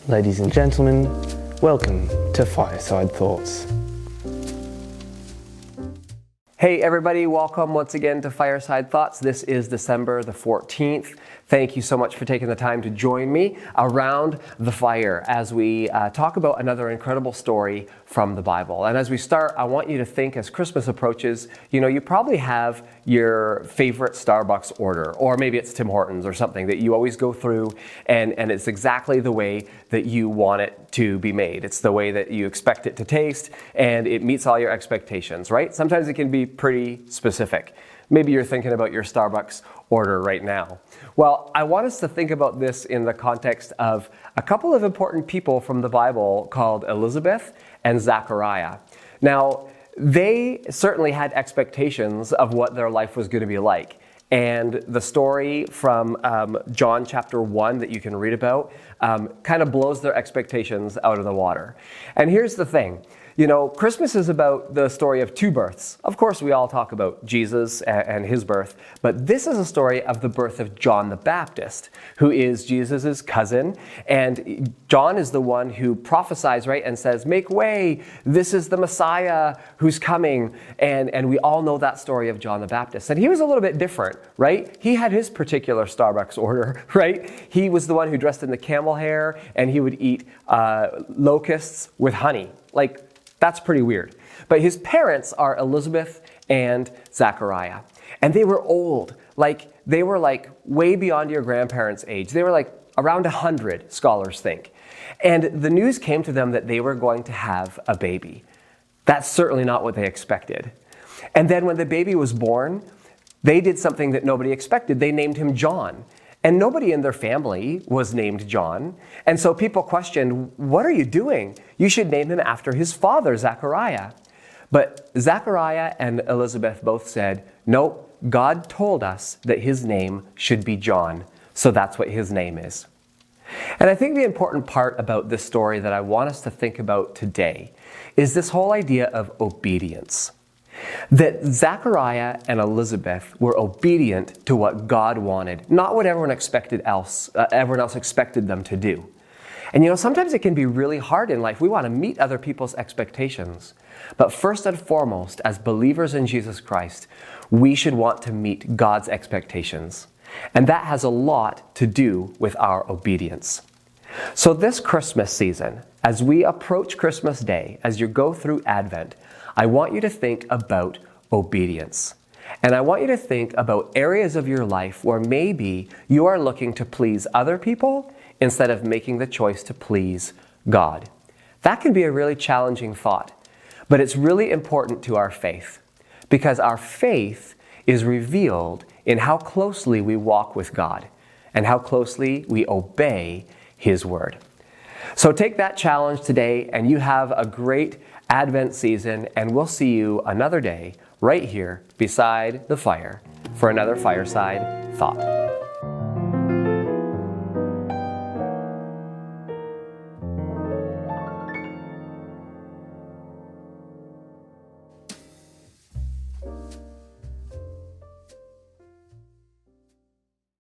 Ladies and gentlemen, welcome to Fireside Thoughts. Hey everybody, welcome once again to Fireside Thoughts. This is December the 14th. Thank you so much for taking the time to join me around the fire as we talk about another incredible story from the Bible. And as we start, I want you to think as Christmas approaches, you probably have your favorite Starbucks order, or maybe it's Tim Hortons or something that you always go through and it's exactly the way that you want it to be made. It's the way that you expect it to taste and it meets all your expectations, right? Sometimes it can be pretty specific. Maybe you're thinking about your Starbucks order right now. Well, I want us to think about this in the context of a couple of important people from the Bible called Elizabeth and Zachariah. Now, they certainly had expectations of what their life was going to be like. And the story from John chapter 1 that you can read about kind of blows their expectations out of the water. And here's the thing. Christmas is about the story of two births. Of course, we all talk about Jesus and his birth, but this is a story of the birth of John the Baptist, who is Jesus's cousin. And John is the one who prophesies, right, and says, "Make way, this is the Messiah who's coming." And we all know that story of John the Baptist. And he was a little bit different, right? He had his particular Starbucks order, right? He was the one who dressed in the camel hair, and he would eat locusts with honey. That's pretty weird. But his parents are Elizabeth and Zachariah. And they were old. They were way beyond your grandparents' age. They were around 100, scholars think. And the news came to them that they were going to have a baby. That's certainly not what they expected. And then when the baby was born, they did something that nobody expected. They named him John. And nobody in their family was named John. And so people questioned, "What are you doing? You should name him after his father, Zachariah." But Zachariah and Elizabeth both said, "Nope, God told us that his name should be John. So that's what his name is." And I think the important part about this story that I want us to think about today is this whole idea of obedience. That Zachariah and Elizabeth were obedient to what God wanted, not what everyone else expected them to do. And sometimes it can be really hard in life. We want to meet other people's expectations. But first and foremost, as believers in Jesus Christ, we should want to meet God's expectations. And that has a lot to do with our obedience. So this Christmas season, as we approach Christmas Day, as you go through Advent, I want you to think about obedience. And I want you to think about areas of your life where maybe you are looking to please other people instead of making the choice to please God. That can be a really challenging thought, but it's really important to our faith because our faith is revealed in how closely we walk with God and how closely we obey His word. So take that challenge today and you have a great Advent season, and we'll see you another day right here beside the fire for another Fireside Thought.